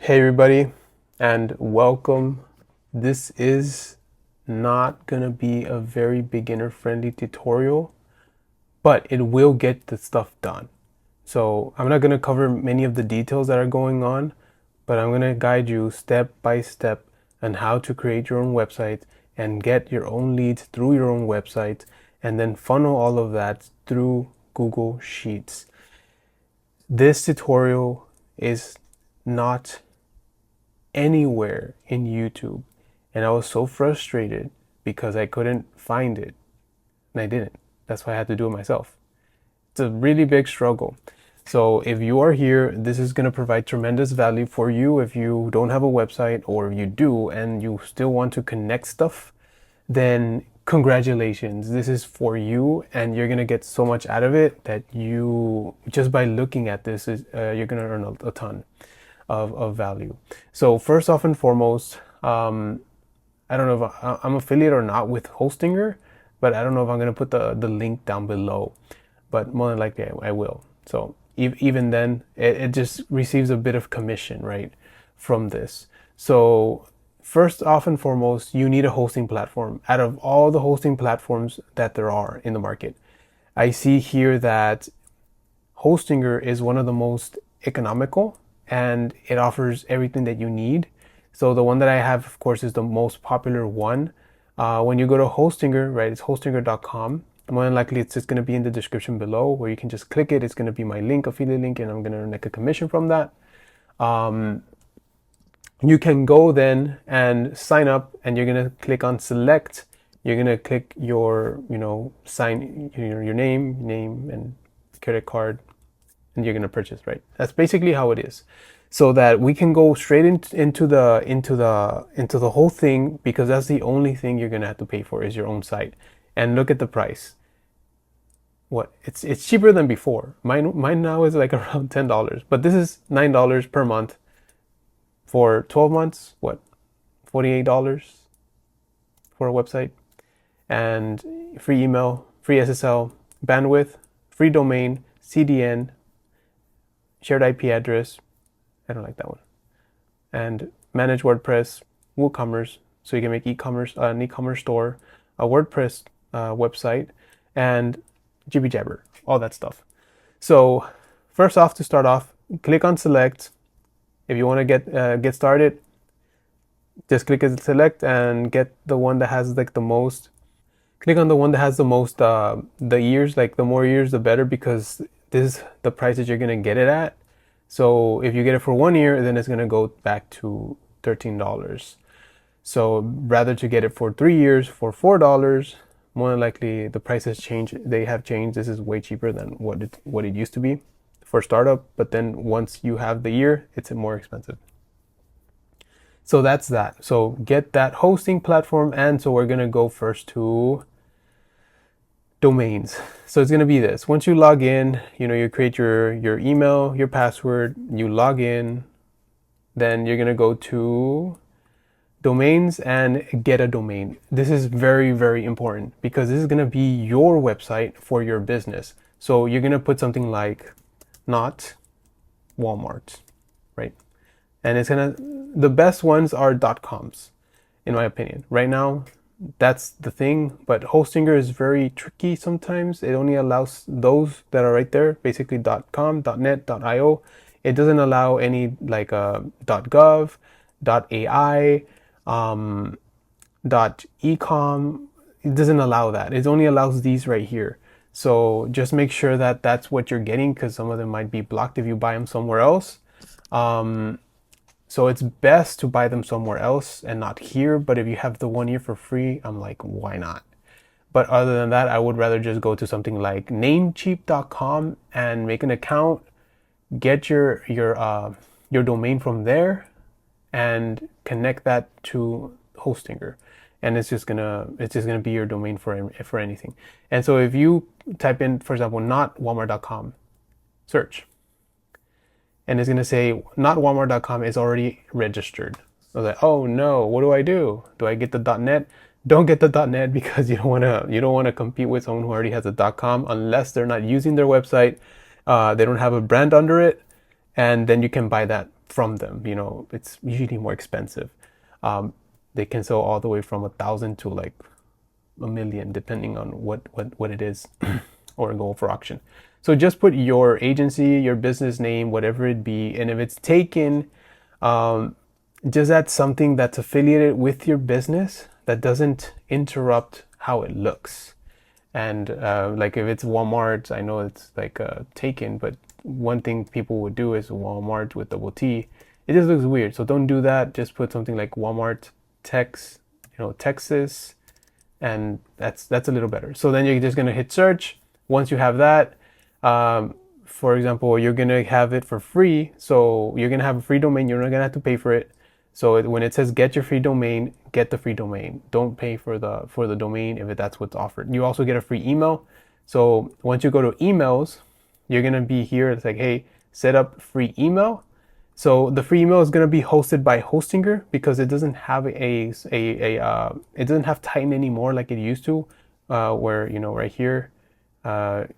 Hey everybody, and welcome. This is not gonna be a very beginner friendly tutorial, but it will get the stuff done. So I'm not gonna cover many of the details that are going on, but I'm gonna guide you step by step on how to create your own website and get your own leads through your own website, and then funnel all of that through Google Sheets. This tutorial is not anywhere in YouTube. And I was so frustrated because I couldn't find it. And I didn't. That's why I had to do it myself. It's a really big struggle. So if you are here, this is going to provide tremendous value for you. If you don't have a website, or you do and you still want to connect stuff, then congratulations. This is for you, and you're going to get so much out of it that you, just by looking at this, you're going to earn a ton of value. So first off and foremost, I don't know if I'm affiliate or not with Hostinger, but I don't know if I'm going to put the link down below, but more than likely I will. So even then, it just receives a bit of commission, right, from this. So first off and foremost, you need a hosting platform. Out of all the hosting platforms that there are in the market, I see here that Hostinger is one of the most economical, and it offers everything that you need. So the one that I have, of course, is the most popular one. When you go to Hostinger, right, it's hostinger.com. More than likely, it's just going to be in the description below, where you can just click it. It's going to be my link, affiliate link, and I'm going to make a commission from that. You can go then and sign up, and you're going to click on select. You're going to click your, sign your name and credit card, and you're going to purchase, right? That's basically how it is. So that we can go straight into the whole thing, because that's the only thing you're going to have to pay for is your own site. And look at the price. What? It's cheaper than before. Mine now is like around $10, but this is $9 per month for 12 months. What? $48 for a website, and free email, free SSL, bandwidth, free domain, CDN, shared IP address. I don't like that one. And manage WordPress, WooCommerce, so you can make e-commerce, an e-commerce store, a WordPress website, and jibby jabber, all that stuff. So first off, to start off, click on select. If you want to get started, just click on select and get the one that has like the most. Click on the one that has the most the years, like the more years the better, because this is the price that you're gonna get it at. So if you get it for 1 year, then it's going to go back to $13. So rather to get it for 3 years for $4, more than likely the prices change. They have changed. This is way cheaper than what it used to be for startup. But then once you have the year, it's more expensive. So that's that. So get that hosting platform. And so we're going to go first to domains. So it's going to be this. Once you log in, you create your email, your password, you log in, then you're going to go to domains and get a domain. This is very, very important, because this is going to be your website for your business. So you're going to put something like not Walmart, right? And the best ones are .coms, in my opinion. Right now, that's the thing, but Hostinger is very tricky sometimes. It only allows those that are right there, basically .com, .net, .io. It doesn't allow any like .gov, .ai, .ecom. It doesn't allow that. It only allows these right here. So just make sure that that's what you're getting, because some of them might be blocked if you buy them somewhere else. So it's best to buy them somewhere else and not here. But if you have the 1 year for free, I'm like, why not? But other than that, I would rather just go to something like namecheap.com and make an account, get your domain from there, and connect that to Hostinger. And it's just gonna be your domain for anything. And so if you type in, for example, not Walmart.com, search, and it's going to say not Walmart.com is already registered. I was like, oh no, what do? Do I get the .net? Don't get the .net, because you don't want to compete with someone who already has a .com, unless they're not using their website. They don't have a brand under it, and then you can buy that from them. You know, it's usually more expensive. They can sell all the way from 1,000 to like 1,000,000, depending on what it is, or go for auction. So just put your agency, your business name, whatever it be, and if it's taken, just add something that's affiliated with your business that doesn't interrupt how it looks. And like if it's Walmart, I know it's like taken, but one thing people would do is Walmart with double T. It just looks weird, so don't do that. Just put something like Walmart Texas, and that's a little better. So then you're just gonna hit search. Once you have that, for example, you're gonna have it for free. So you're gonna have a free domain. You're not gonna have to pay for it. So when it says get your free domain, get the free domain. Don't pay for the domain if that's what's offered. You also get a free email. So once you go to emails, you're gonna be here. It's like, hey, set up free email. So the free email is gonna be hosted by Hostinger because it doesn't have it doesn't have Titan anymore like it used to, where right here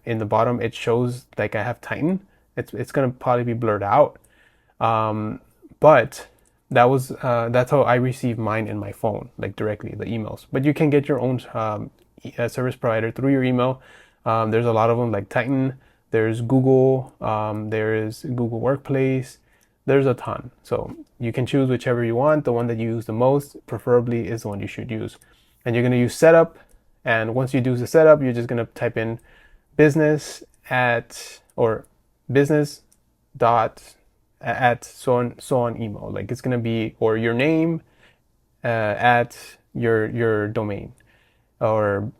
in the bottom it shows like I have Titan. It's gonna probably be blurred out, but that's how I receive mine in my phone, like directly, the emails. But you can get your own service provider through your email. There's a lot of them like Titan. There's Google. There's Google Workplace. There's a ton. So you can choose whichever you want. The one that you use the most, preferably, is the one you should use. And you're going to use setup. And once you do the setup, you're just going to type in business or business dot at so on email. Like it's going to be, or your name at your domain, or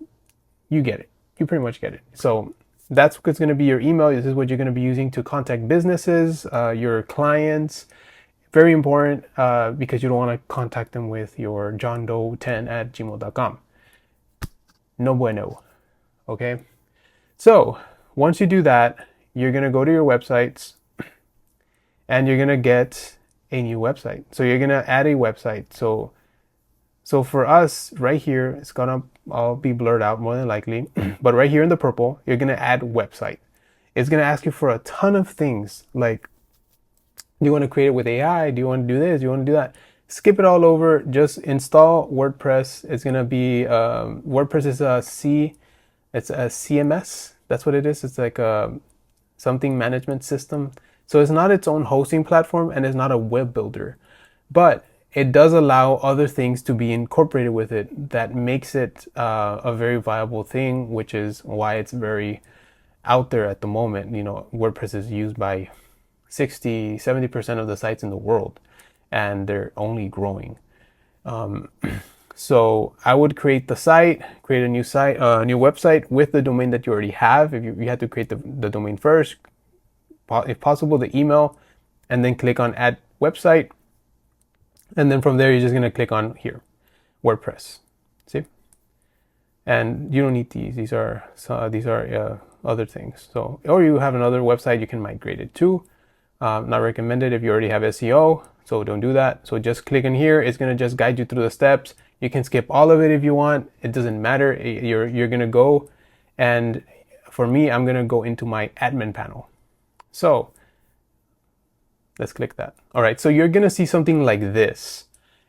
you get it. You pretty much get it. So that's what's going to be your email. This is what you're going to be using to contact businesses, your clients. Very important because you don't want to contact them with your johndoe10@gmail.com. No bueno. Okay. So once you do that, you're going to go to your websites and you're going to get a new website. So you're going to add a website. So for us right here, it's going to all be blurred out more than likely. But right here in the purple, you're going to add website. It's going to ask you for a ton of things. Like, do you want to create it with AI? Do you want to do this? Do you want to do that? Skip it all over. Just install WordPress. It's going to be, WordPress is it's a CMS. That's what it is. It's like a something management system. So it's not its own hosting platform and it's not a web builder, but it does allow other things to be incorporated with it that makes it a very viable thing, which is why it's very out there at the moment. WordPress is used by 60-70% of the sites in the world, and they're only growing. So I would create the site, create a new site, new website with the domain that you already have. If you had to create the domain first, if possible, the email, and then click on add website. And then from there, you're just going to click on here, WordPress. See? And you don't need these. These are other things. So, or you have another website, you can migrate it to. Not recommended if you already have SEO. So don't do that. So just click in here. It's going to just guide you through the steps. You can skip all of it if you want. It doesn't matter. You're going to go. And for me, I'm going to go into my admin panel. So let's click that. All right, so you're gonna see something like this,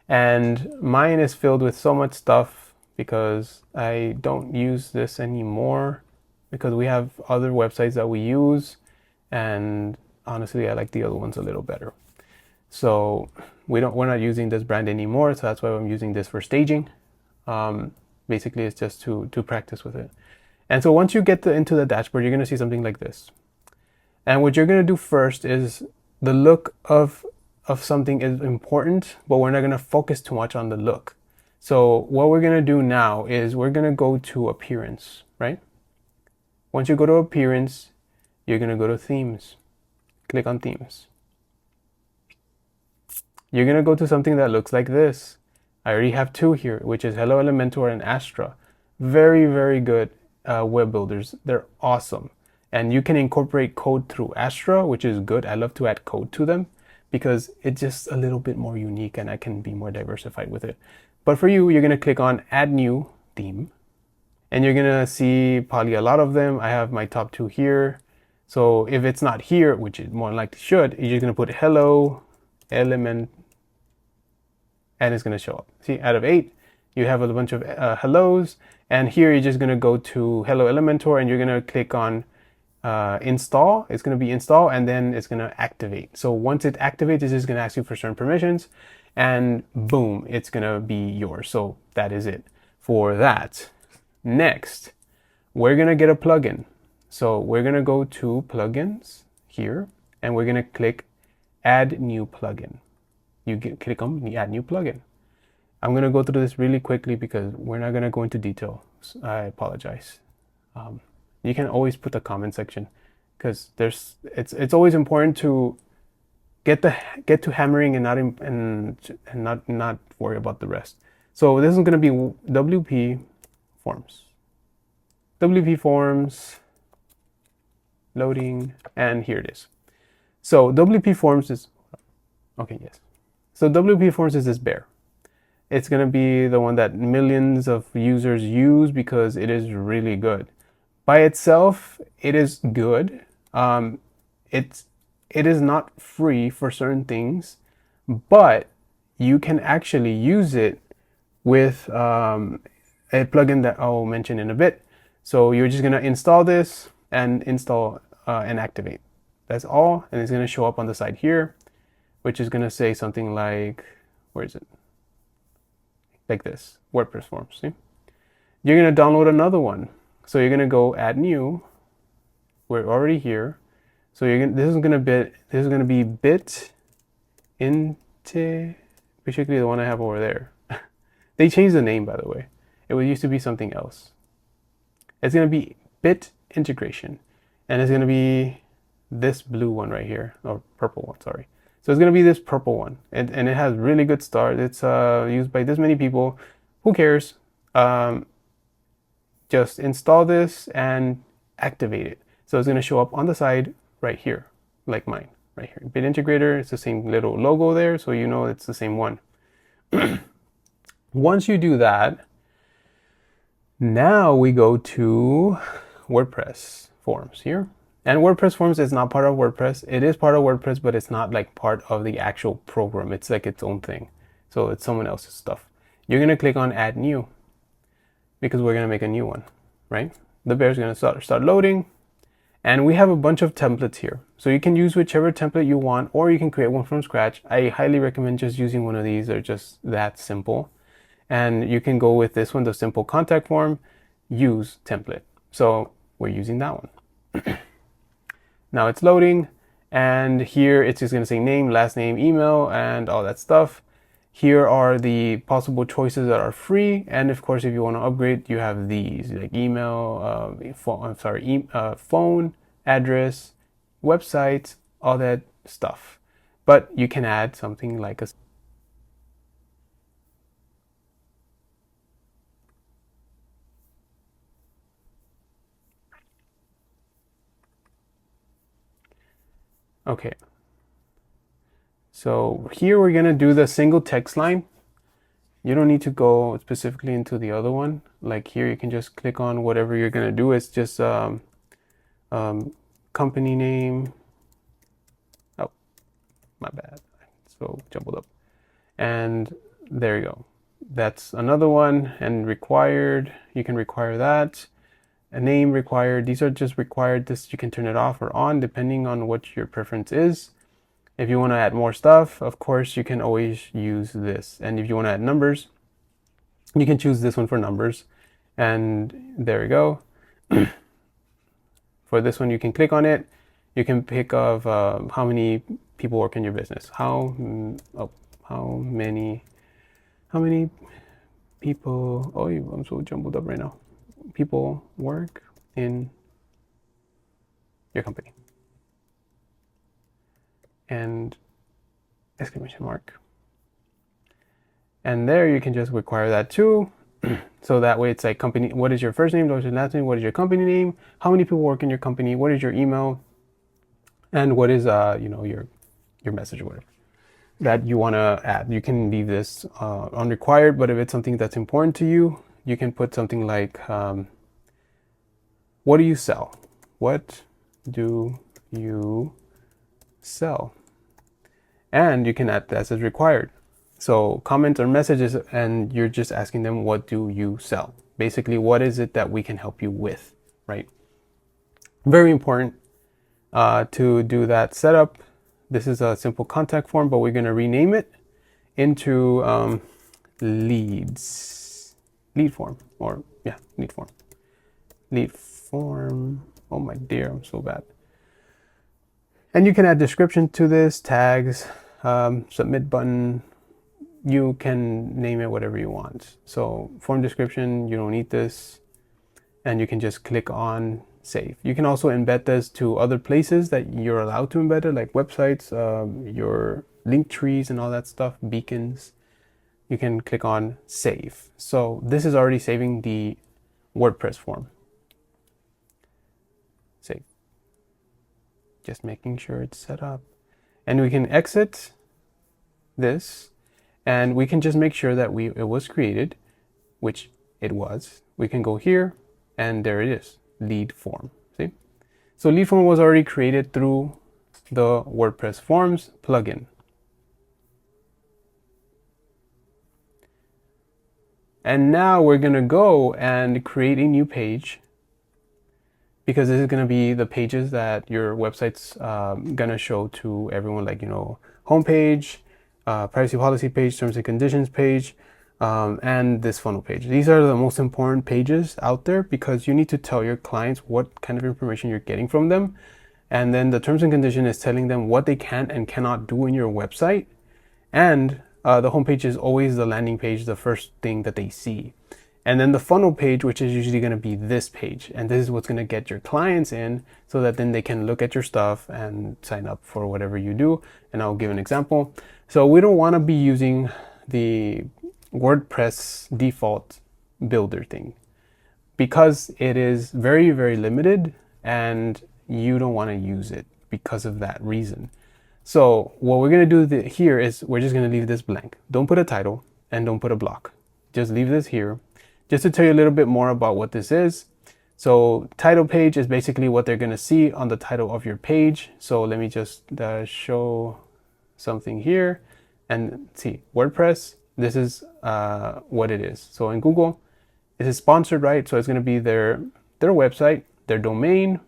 and mine is filled with so much stuff because I don't use this anymore because we have other websites that we use, and honestly, I like the other ones a little better. So we're not using this brand anymore, so that's why I'm using this for staging. Basically, it's just to practice with it. And so once you get into the dashboard, you're gonna see something like this. And what you're going to do first is the look of something is important, but we're not going to focus too much on the look. So what we're going to do now is we're going to go to appearance, right? Once you go to appearance, you're going to go to themes. Click on themes. You're going to go to something that looks like this. I already have two here, which is Hello Elementor and Astra. Very, very good web builders. They're awesome. And you can incorporate code through Astra, which is good. I love to add code to them because it's just a little bit more unique and I can be more diversified with it. But for you, you're going to click on Add New Theme. And you're going to see probably a lot of them. I have my top two here. So if it's not here, which it more likely should, you're just going to put Hello element, and it's going to show up. See, out of 8, you have a bunch of hellos, and here you're just going to go to Hello Elementor, and you're going to click on install. It's going to be install, and then it's going to activate. So once it activates, it's just going to ask you for certain permissions, and boom, it's going to be yours. So that is it for that. Next, we're going to get a plugin. So we're going to go to plugins here, and we're going to click add new plugin. Click on the add new plugin. I'm going to go through this really quickly because we're not going to go into detail. I apologize. You can always put the comment section because it's always important to get to hammering and not worry about the rest. So this is going to be WP forms. WP forms loading, and here it is. So WP forms is okay, yes. So WP forms is this bear. It's going to be the one that millions of users use because it is really good. By itself, it is good. It is not free for certain things, but you can actually use it with a plugin that I'll mention in a bit. So you're just going to install this and install and activate. That's all, and it's going to show up on the side here, which is going to say something like, where is it? Like this, WordPress forms. See? You're going to download another one. So you're going to go add new. We're already here. So this is going to be bit into, basically the one I have over there. They changed the name, by the way. It used to be something else. It's going to be bit integration, and it's going to be this blue one right here, or purple one, sorry. So it's going to be this purple one, and it has really good start. It's used by this many people. Who cares? Just install this and activate it. So it's going to show up on the side right here, like mine, right here. Bit integrator, it's the same little logo there, so you know it's the same one. Once you do that, now we go to WordPress forms here. And WordPress forms is not part of WordPress. It is part of WordPress, but it's not like part of the actual program. It's like its own thing. So it's someone else's stuff. You're going to click on add new because we're going to make a new one, right? The bear is going to start loading, and we have a bunch of templates here. So you can use whichever template you want, or you can create one from scratch. I highly recommend just using one of these. They're just that simple. And you can go with this one, the simple contact form, use template. So we're using that one. Now it's loading, and here it's just going to say name, last name, email, and all that stuff. Here are the possible choices that are free, and of course, if you want to upgrade, you have these like email, phone, address, website, all that stuff. But you can add something like a okay. So here we're going to do the single text line. You don't need to go specifically into the other one. Like here, you can just click on whatever you're going to do. It's just company name. Oh, my bad. So jumbled up. And there you go. That's another one. And required, you can require that. A name required. These are just required. This you can turn it off or on depending on what your preference is. If you want to add more stuff, of course, you can always use this. And if you want to add numbers, you can choose this one for numbers. And there we go. For this one, you can click on it. You can pick of how many people work in your business. How many people? Oh, I'm so jumbled up right now. People work in your company. And exclamation mark. And there you can just require that too. So that way it's like company, what is your first name, what is your last name, what is your company name, how many people work in your company, what is your email, and what is your message or whatever that you want to add. You can leave this unrequired, but if it's something that's important to you, you can put something like what do you sell? What do you sell? and you can add this as required. So comments or messages, and you're just asking them, what do you sell? Basically, what is it that we can help you with, right? Very important to do that setup. This is a simple contact form, but we're going to rename it into lead form, or yeah, lead form. Oh my dear, I'm so bad. And you can add description to this, tags, submit button. You can name it whatever you want. So form description, you don't need this, and you can just click on save. You can also embed this to other places that you're allowed to embed it, like websites, your link trees and all that stuff, beacons. You can click on save. So this is already saving the WordPress form. Save. Just making sure it's set up. And we can exit this, and we can just make sure that it was created, which it was. We can go here, and there it is, lead form. See? So lead form was already created through the WordPress Forms plugin. And now we're going to go and create a new page, because this is going to be the pages that your website's going to show to everyone, like, homepage, privacy policy page, terms and conditions page, and this funnel page. These are the most important pages out there, because you need to tell your clients what kind of information you're getting from them. And then the terms and condition is telling them what they can and cannot do in your website. And the homepage is always the landing page, the first thing that they see. And then the funnel page, which is usually going to be this page. And this is what's going to get your clients in, so that then they can look at your stuff and sign up for whatever you do. And I'll give an example. So we don't want to be using the WordPress default builder thing, because it is very, very limited, and you don't want to use it because of that reason. So what we're going to do here is we're just going to leave this blank. Don't put a title and don't put a block. Just leave this here. Just to tell you a little bit more about what this is. So title page is basically what they're going to see on the title of your page. So let me just show something here and see WordPress. This is what it is. So in Google, this is sponsored, right? So it's going to be their website, their domain,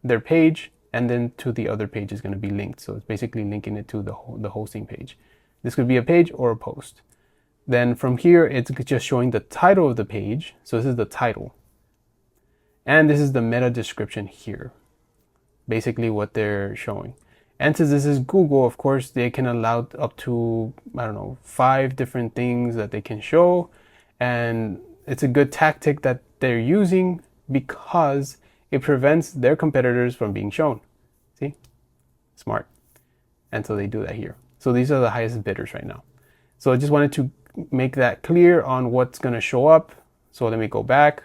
their page, and then to the other page is going to be linked. So it's basically linking it to the hosting page. This could be a page or a post. Then from here, it's just showing the title of the page. So this is the title. And this is the meta description here. Basically what they're showing. And since this is Google, of course, they can allow up to, 5 different things that they can show. And it's a good tactic that they're using, because it prevents their competitors from being shown. See? Smart. And so they do that here. So these are the highest bidders right now. So I just wanted to make that clear on what's going to show up. So let me go back.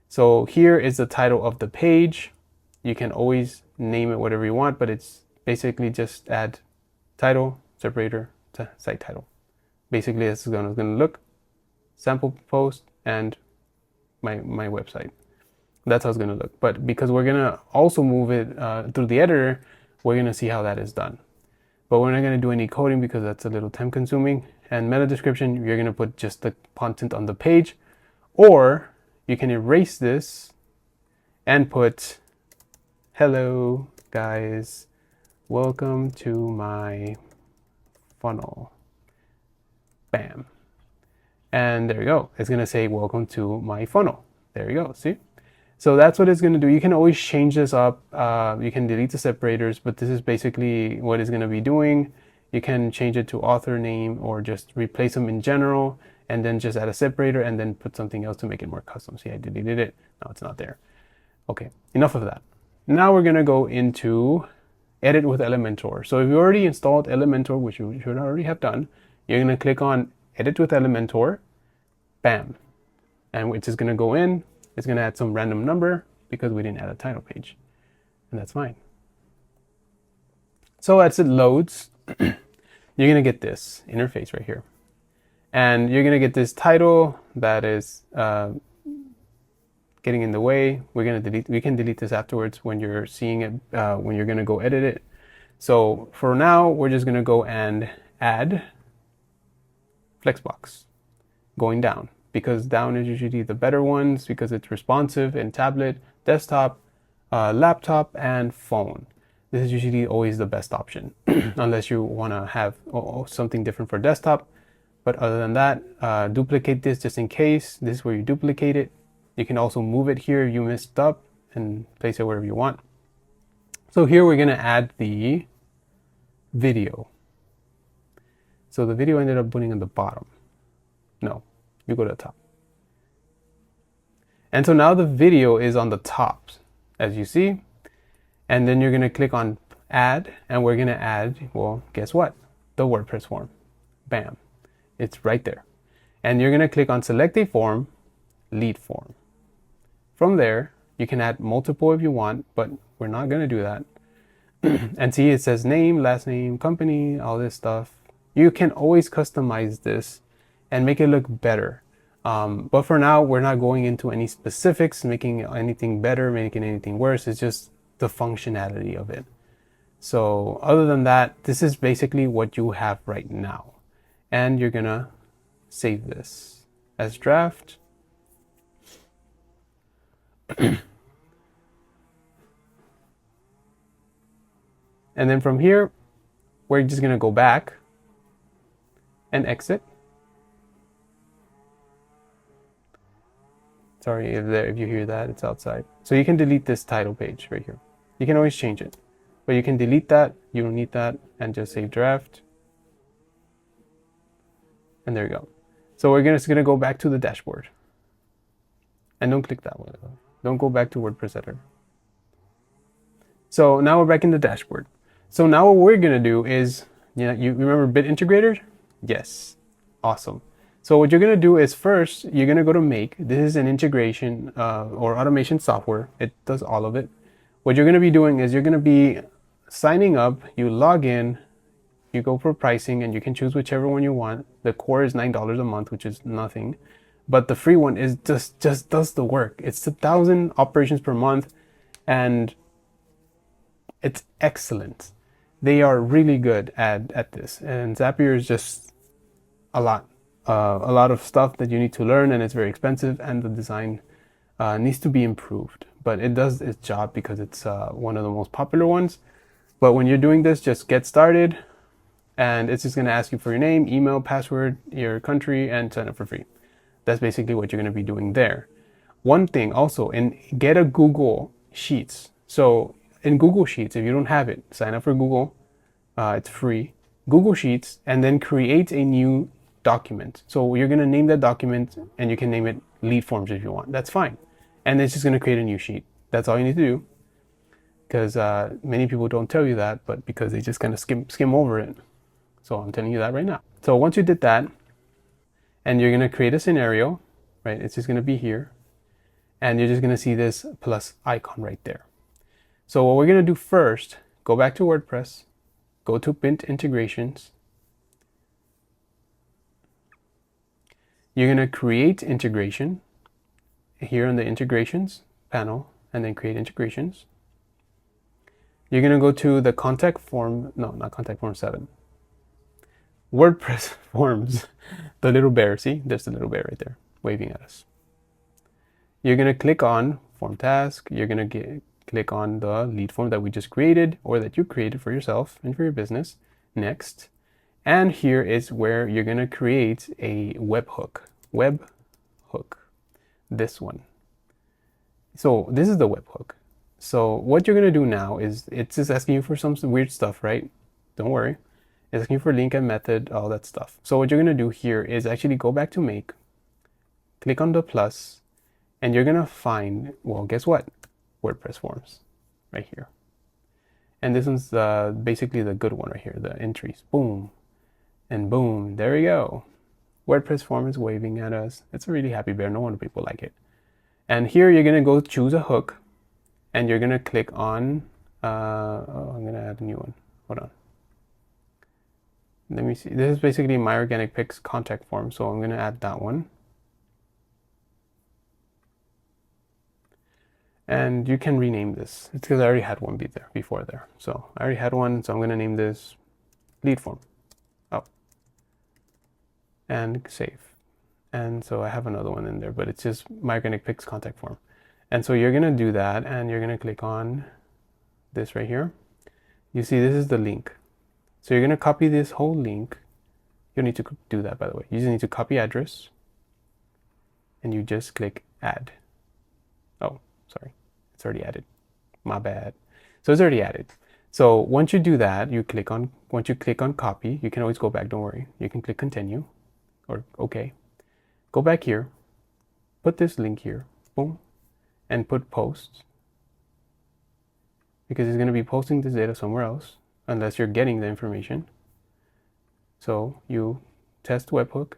So here is the title of the page. You can always name it whatever you want, but it's basically just add title, separator, to site title. Basically, this is going to look, sample post, and my website. That's how it's going to look. But because we're going to also move it through the editor, we're going to see how that is done. But we're not going to do any coding because that's a little time consuming. And meta description, you're going to put just the content on the page, or you can erase this and put, hello guys, welcome to my funnel. Bam. And there you go. It's going to say, welcome to my funnel. There you go. See? So that's what it's going to do. You can always change this up. You can delete the separators, but this is basically what it's going to be doing. You can change it to author name, or just replace them in general, and then just add a separator and then put something else to make it more custom. See, I deleted it. Now it's not there. Okay, enough of that. Now we're going to go into edit with Elementor. So if you already installed Elementor, which you should already have done, you're going to click on edit with Elementor. Bam. And it's just going to go in. It's going to add some random number because we didn't add a title page. And that's fine. So as it loads, you're going to get this interface right here. And you're going to get this title that is getting in the way. We can delete this afterwards when you're seeing it, when you're going to go edit it. So for now, we're just going to go and add Flexbox going down, because down is usually the better ones because it's responsive in tablet, desktop, laptop, and phone. This is usually always the best option unless you want to have something different for desktop. But other than that, duplicate this just in case. This is where you duplicate it. You can also move it here if you messed up and place it wherever you want. So here we're going to add the video. So the video ended up putting on the bottom. No, you go to the top. And so now the video is on the top, as you see. And then you're going to click on add, and we're going to add, well, guess what? The WordPress form. Bam. It's right there. And you're going to click on select a form, lead form. From there, you can add multiple if you want, but we're not going to do that. And see, it says name, last name, company, all this stuff. You can always customize this and make it look better. But for now, we're not going into any specifics, making anything better, making anything worse. It's just the functionality of it. So other than that, this is basically what you have right now. And you're gonna save this as draft. And then from here, we're just gonna go back and exit. Sorry if you hear that, it's outside. So you can delete this title page right here. You can always change it, but you can delete that. You don't need that, and just save draft. And there you go. So we're just gonna go back to the dashboard. And don't click that one. Don't go back to WordPress editor. So now we're back in the dashboard. So now what we're gonna do is, you remember Bit Integrator? Yes, awesome. So what you're gonna do is first, you're gonna go to Make. This is an integration or automation software. It does all of it. What you're gonna be doing is you're gonna be signing up, you log in, you go for pricing, and you can choose whichever one you want. The core is $9 a month, which is nothing. But the free one is just does the work. It's 1,000 operations per month, and it's excellent. They are really good at this. And Zapier is just a lot of stuff that you need to learn, and it's very expensive, and the design needs to be improved. But it does its job because it's one of the most popular ones. But when you're doing this, just get started, and it's just going to ask you for your name, email, password, your country, and sign up for free. That's basically what you're going to be doing there. One thing also, get a Google Sheets. So in Google Sheets, if you don't have it, sign up for Google. It's free. Google Sheets, and then create a new document. So you're going to name that document, and you can name it lead forms if you want. That's fine. And it's just going to create a new sheet. That's all you need to do, because many people don't tell you that, but because they just kind of skim over it. So I'm telling you that right now. So once you did that, and you're going to create a scenario, right? It's just going to be here, and you're just going to see this plus icon right there. So what we're going to do first, go back to WordPress, go to Bit Integrations. You're going to create integration here in the integrations panel, and then create integrations. You're going to go to the contact form, no, not contact form 7. WordPress forms, the little bear, see? There's the little bear right there waving at us. You're going to click on form task. You're going to click on the lead form that we just created, or that you created for yourself and for your business. Next. And here is where you're going to create a webhook. This one. So this is the webhook. So what you're going to do now is, it's just asking you for some weird stuff, right? Don't worry. It's asking you for link and method, all that stuff. So what you're going to do here is actually go back to Make, click on the plus, and you're going to find, well, guess what? WordPress forms right here. And this one's basically the good one right here, the entries. Boom. And boom, there we go. WordPress form is waving at us. It's a really happy bear. No wonder people like it. And here you're going to go choose a hook, and you're going to click on, I'm going to add a new one. Hold on. Let me see. This is basically My Organic Picks contact form. So I'm going to add that one. And you can rename this. It's because I already had one before there. So I already had one, so I'm going to name this lead form. Oh. And save. And so I have another one in there, but it's just my organic pics contact form. And so you're going to do that, and you're going to click on this right here. You see, this is the link. So you're going to copy this whole link. You don't need to do that, by the way. You just need to copy address, and you just click add. Oh, sorry. It's already added. My bad. So it's already added. So once you do that, once you click on copy, you can always go back, don't worry. You can click continue or okay. Go back here, put this link here, boom, and put post, because it's going to be posting this data somewhere else unless you're getting the information. So you test webhook,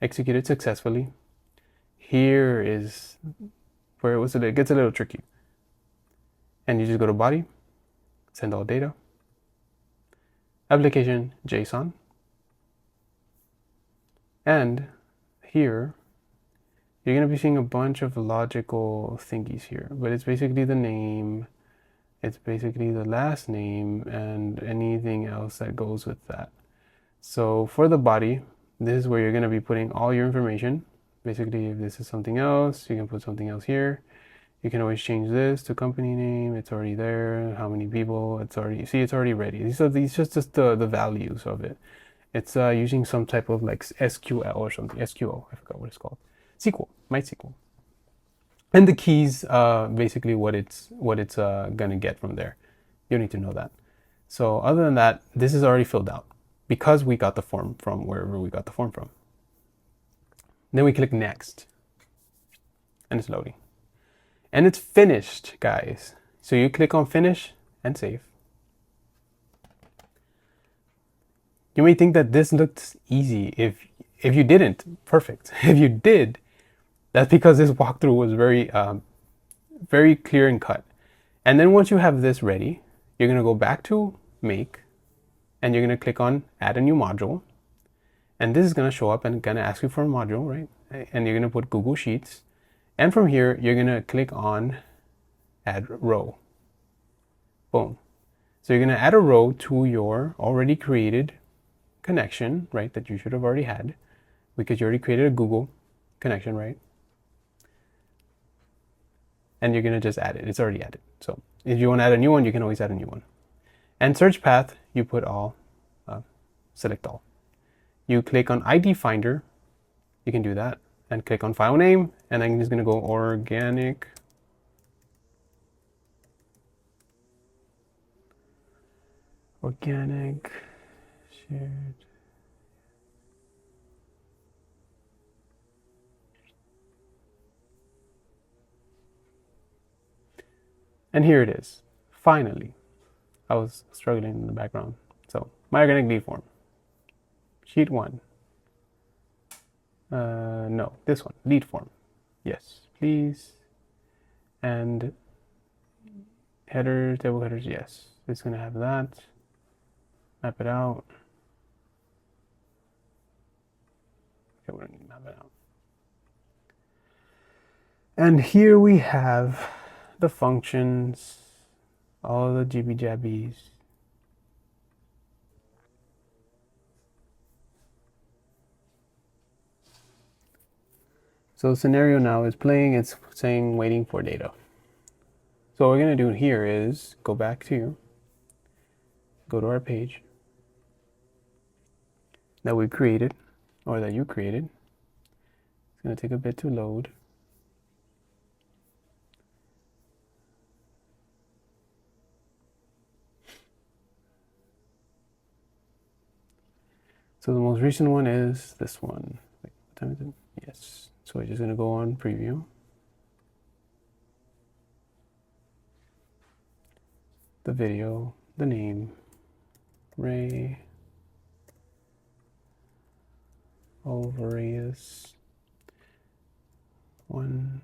execute it successfully. Here is where it gets a little tricky. And you just go to body, send all data, application JSON, and here you're going to be seeing a bunch of logical thingies here, but it's basically the name, it's basically the last name, and anything else that goes with that. So for the body, this is where you're going to be putting all your information. Basically, if this is something else, you can put something else here. You can always change this to company name. It's already there. How many people? It's already ready. These are just the values of it. It's using some type of like SQL or something. SQL, I forgot what it's called. SQL, MySQL. And the keys, basically what it's gonna get from there. You don't need to know that. So other than that, this is already filled out because we got the form from wherever we got the form from. Then we click next, and it's loading. And it's finished, guys. So you click on finish and save. You may think that this looks easy. If you didn't, perfect. If you did, that's because this walkthrough was very clear and cut. And then once you have this ready, you're gonna go back to make, and you're gonna click on add a new module. And this is gonna show up and gonna ask you for a module, right? And you're gonna put Google Sheets. And from here, you're going to click on add row. Boom. So you're going to add a row to your already created connection, right? That you should have already had because you already created a Google connection, right? And you're going to just add it. It's already added. So if you want to add a new one, you can always add a new one. And search path, you put all, select all. You click on ID Finder. You can do that. And click on file name, and I'm just gonna go organic shared. And here it is. Finally, I was struggling in the background. So my organic lead form, sheet 1. No, this one, lead form. Yes, please. And headers, table headers, yes. It's gonna have that. Map it out. Okay, we don't need to map it out. And here we have the functions, all the jibby jabbies. So the scenario now is playing, it's saying waiting for data. So what we're going to do here is go back to here, go to our page that we created, or that you created. It's going to take a bit to load. So the most recent one is this one. Wait, what time is it? Yes. So we're just going to go on preview. The video, the name, Ray Alvarez 1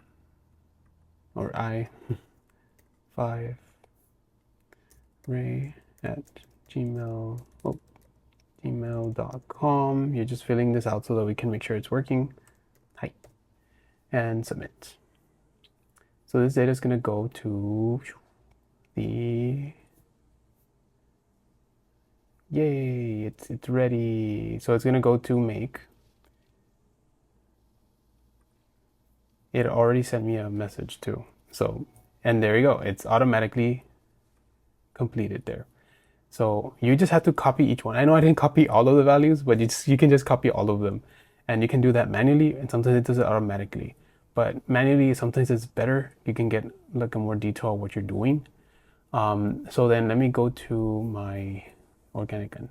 or I 5 Ray at gmail.com. You're just filling this out so that we can make sure it's working. Hi. And submit. So this data is going to go to the, yay, it's ready. So it's going to go to make. It already sent me a message too. So, and there you go. It's automatically completed there. So you just have to copy each one. I know I didn't copy all of the values, but you can just copy all of them. And you can do that manually, and sometimes it does it automatically. But manually, sometimes it's better. You can get like a more detail of what you're doing. So then let me go to my organic gun.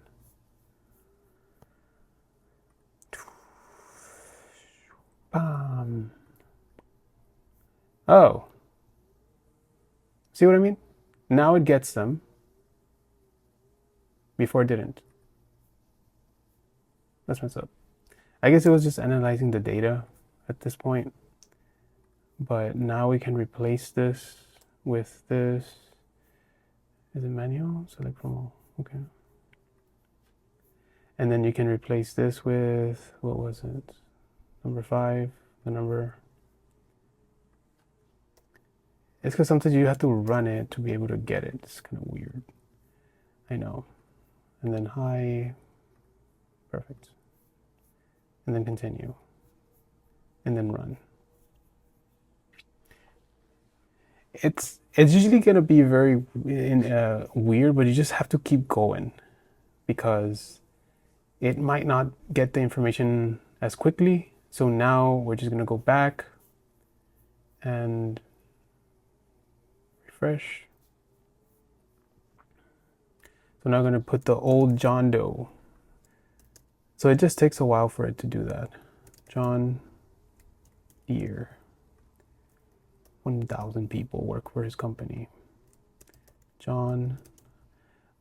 Bam. Oh. See what I mean? Now it gets them. Before it didn't. That's messed up. I guess it was just analyzing the data at this point. But now we can replace this with this. Is it manual? Select from all. Okay. And then you can replace this with, what was it? Number 5, the number. It's because sometimes you have to run it to be able to get it. It's kind of weird. I know. And then high. Perfect. And then continue. And then run. It's usually going to be very weird, but you just have to keep going because it might not get the information as quickly. So now we're just going to go back and refresh. So now I'm going to put the old John Doe. So it just takes a while for it to do that. John Deere. 1,000 people work for his company. John.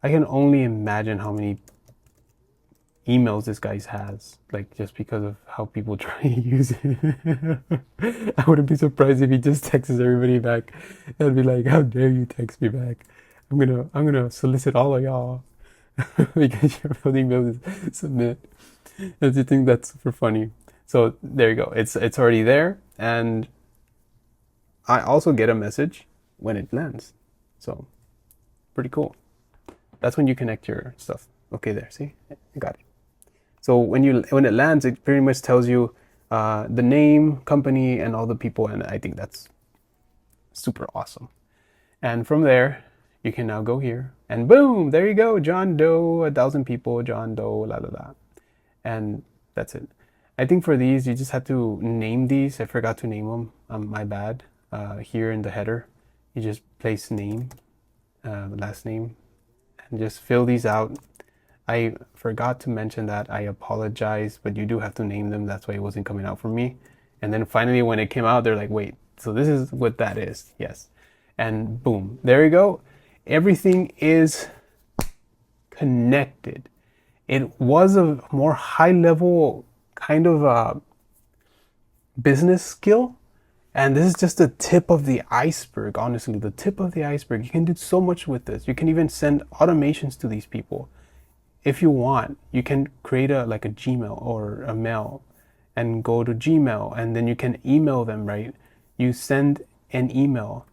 I can only imagine how many emails this guy has, like just because of how people try to use it. I wouldn't be surprised if he just texts everybody back. I'd be like, how dare you text me back? I'm gonna solicit all of y'all because you're building emails submit. I just think that's super funny. So there you go. It's already there, and I also get a message when it lands. So pretty cool. That's when you connect your stuff. Okay, there. See, I got it. So when it lands, it pretty much tells you the name, company, and all the people, and I think that's super awesome. And from there, you can now go here, and boom, there you go, John Doe, 1,000 people, John Doe, la la la, and that's it. I think for these, you just have to name these. I forgot to name them. My bad. Here in the header, you just place name, last name, and just fill these out. I forgot to mention that. I apologize, but you do have to name them. That's why it wasn't coming out for me. And then finally, when it came out, they're like, wait, so this is what that is. Yes. And boom, there you go. Everything is connected. It was a more high level kind of business skill. And this is just the tip of the iceberg, honestly, the tip of the iceberg. You can do so much with this. You can even send automations to these people. If you want, you can create like a Gmail or a mail and go to Gmail, and then you can email them, right? You send an email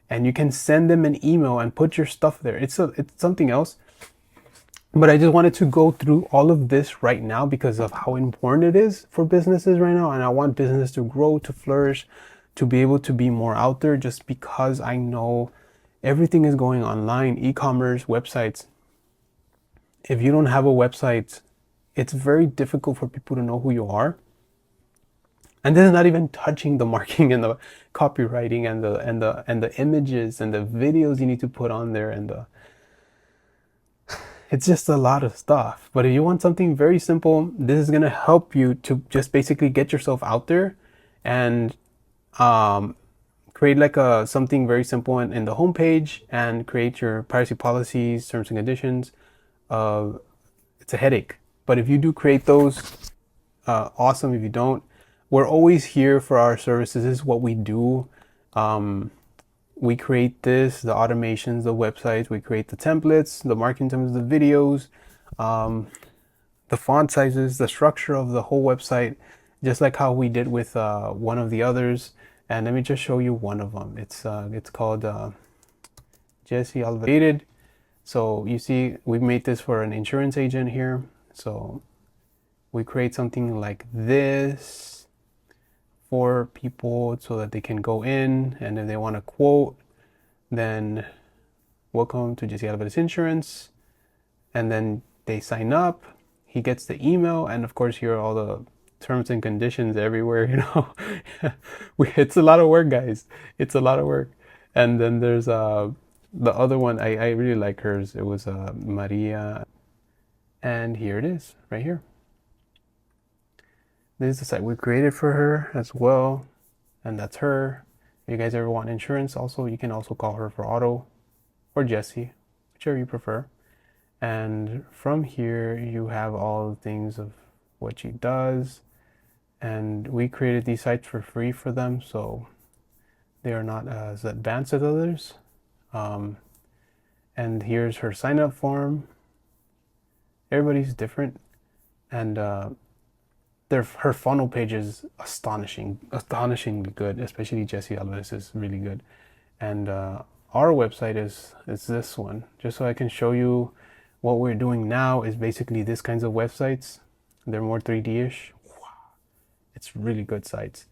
and you can send them an email and put your stuff there. It's something else. But I just wanted to go through all of this right now because of how important it is for businesses right now. And I want business to grow, to flourish, to be able to be more out there, just because I know everything is going online, e-commerce, websites. If you don't have a website, it's very difficult for people to know who you are. And this is not even touching the marketing and the copywriting and the images and the videos you need to put on there, and it's just a lot of stuff. But if you want something very simple, this is going to help you to just basically get yourself out there and create like something very simple in the homepage and create your privacy policies, terms and conditions. It's a headache. But if you do create those, awesome. If you don't, we're always here for our services. This is what we do. We create this, the automations, the websites, we create the templates, the marketing templates, the videos, the font sizes, the structure of the whole website, just like how we did with one of the others. And let me just show you one of them. It's called Jesse Alvarez. So you see, we made this for an insurance agent here. So we create something like this for people so that they can go in, and if they want a quote, then welcome to Jesse Alvarez Insurance, and then they sign up. He gets the email, and of course here are all the terms and conditions everywhere, you know. It's a lot of work, guys. It's a lot of work. And then there's the other one. I really like hers. It was Maria, and here it is right here. This is the site we created for her as well, and that's her. If you guys ever want insurance, also you can also call her for auto, or Jesse, whichever you prefer. And from here you have all the things of what she does, and we created these sites for free for them, so they are not as advanced as others. And here's her sign up form. Everybody's different, and her funnel page is astonishingly good. Especially Jesse Alvarez is really good, and our website is this one. Just so I can show you what we're doing now is basically this kinds of websites. They're more 3D-ish. It's really good sites.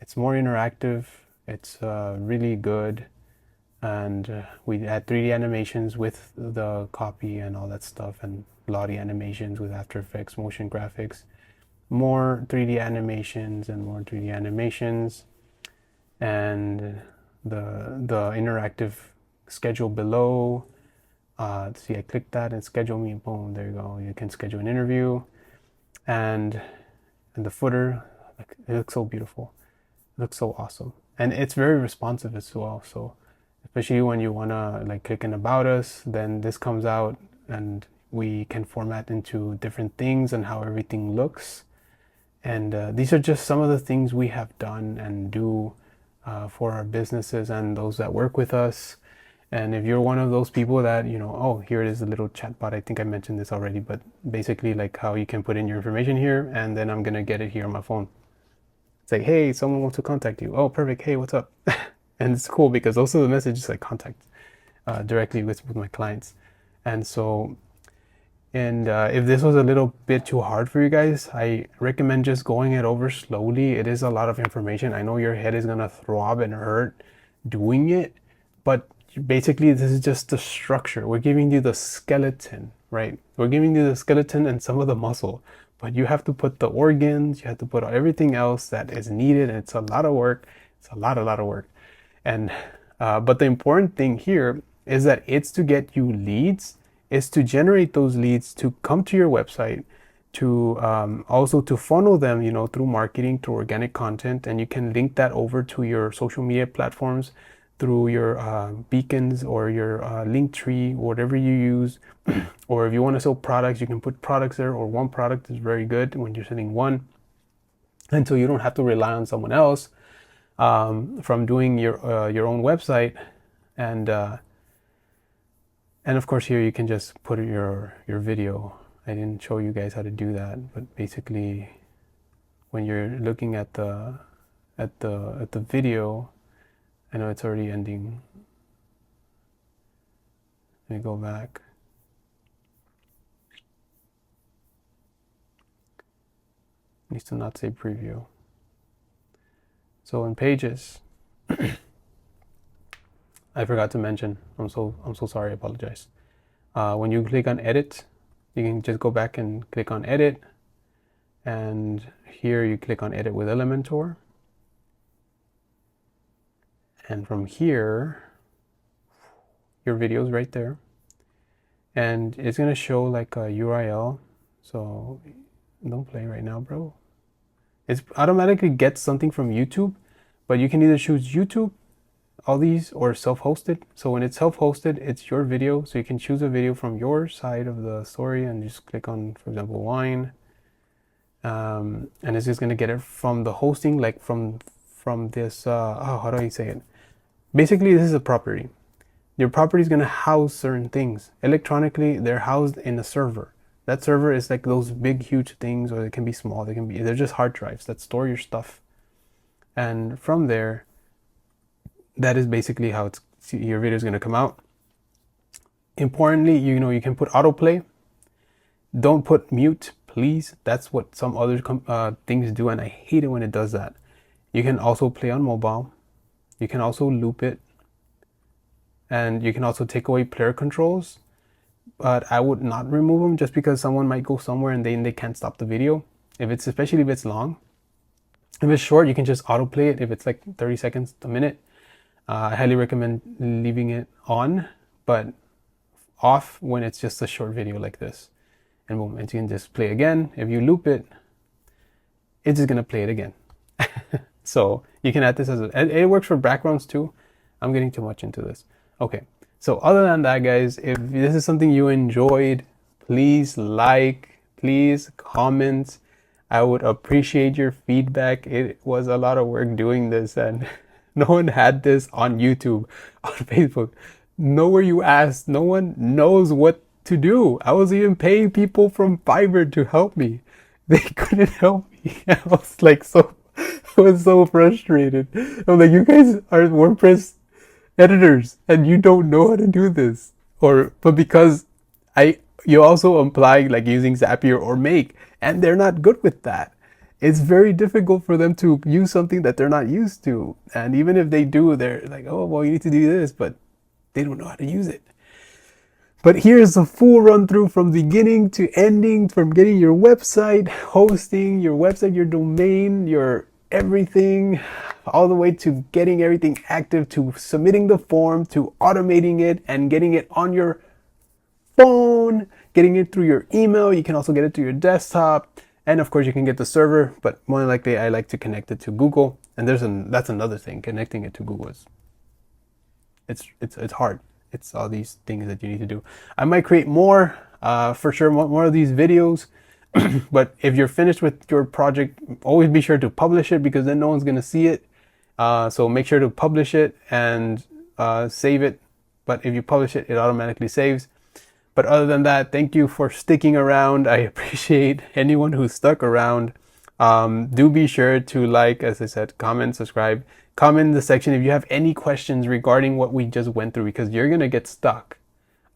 It's more interactive. It's really good, and we had 3D animations with the copy and all that stuff, and Lottie animations with After Effects, motion graphics. More 3D animations and more 3D animations, and the interactive schedule below. See, I clicked that and schedule me. Boom, there you go. You can schedule an interview, and the footer, it looks so beautiful. It looks so awesome, and it's very responsive as well. So, especially when you wanna like click in about us, then this comes out, and we can format into different things and how everything looks. And these are just some of the things we have done and do for our businesses and those that work with us. And if you're one of those people that, you know, oh, here it is, a little chatbot. I think I mentioned this already, but basically like how you can put in your information here, and then I'm going to get it here on my phone. It's like, hey, someone wants to contact you. Oh, perfect. Hey, what's up? And it's cool because those are the messages I contact directly with my clients. And so, and if this was a little bit too hard for you guys, I recommend just going it over slowly. It is a lot of information. I know your head is going to throb and hurt doing it, but basically this is just the structure. We're giving you the skeleton, right? We're giving you the skeleton and some of the muscle, but you have to put the organs, you have to put everything else that is needed, and it's a lot of work. It's a lot of work. And but the important thing here is that it's to get you leads, is to generate those leads to come to your website, to also to funnel them, you know, through marketing, through organic content, and you can link that over to your social media platforms through your beacons or your link tree, whatever you use. Or if you want to sell products, you can put products there, or one product is very good when you're selling one, and so you don't have to rely on someone else from doing your own website. And of course here you can just put your video. I didn't show you guys how to do that, but basically when you're looking at the video, I know it's already ending. Let me go back. It needs to not say preview. So in pages, I forgot to mention, I'm so sorry, I apologize. When you click on edit, you can just go back and click on edit, and here you click on edit with Elementor. And from here, your video is right there, and it's gonna show like a URL. So don't play right now, bro. It automatically gets something from YouTube, but you can either choose YouTube, all these, or self-hosted. So when it's self-hosted, it's your video, so you can choose a video from your side of the story and just click on, for example, wine, and it's just gonna get it from the hosting, like from this how do I say it? Basically, this is a property. Your property is going to house certain things. Electronically, they're housed in a server. That server is like those big, huge things, or they can be small. They're just hard drives that store your stuff. And from there, that is basically how your video is going to come out. Importantly, you can put autoplay. Don't put mute, please. That's what some other things do, and I hate it when it does that. You can also play on mobile. You can also loop it, and you can also take away player controls. But I would not remove them just because someone might go somewhere and they can't stop the video. Especially if it's long. If it's short, you can just autoplay it. If it's like 30 seconds, a minute, I highly recommend leaving it on, but off when it's just a short video like this. And boom, and you can just play again. If you loop it, it's just gonna play it again. So you can add this it works for backgrounds too. I'm getting too much into this. Okay, so other than that, guys, if this is something you enjoyed, please please comment. I would appreciate your feedback. It was a lot of work doing this, and no one had this on YouTube, on Facebook. Nowhere you asked, no one knows what to do. I was even paying people from Fiverr to help me. They couldn't help me. I was so frustrated. I'm like, you guys are WordPress editors and you don't know how to do this. But because you also apply like using Zapier or Make, and they're not good with that. It's very difficult for them to use something that they're not used to. And even if they do, they're like, oh, well, you need to do this, but they don't know how to use it. But here's a full run through from beginning to ending, from getting your website, hosting your website, your domain, your everything, all the way to getting everything active, to submitting the form, to automating it and getting it on your phone, getting it through your email. You can also get it to your desktop, and of course you can get the server, but more likely I like to connect it to Google. And that's another thing. Connecting it to Google is it's hard. It's all these things that you need to do. I might create more, for sure, more of these videos. But if you're finished with your project, always be sure to publish it, because then no one's gonna see it. So make sure to publish it and save it. But if you publish it, it automatically saves. But other than that, thank you for sticking around. I appreciate anyone who stuck around. Do be sure to like, as I said, comment, subscribe. Comment in the section if you have any questions regarding what we just went through, because you're going to get stuck.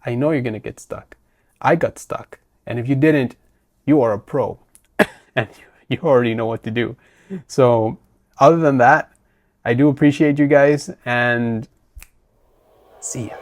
I know you're going to get stuck. I got stuck. And if you didn't, you are a pro. And you already know what to do. So other than that, I do appreciate you guys, and see ya.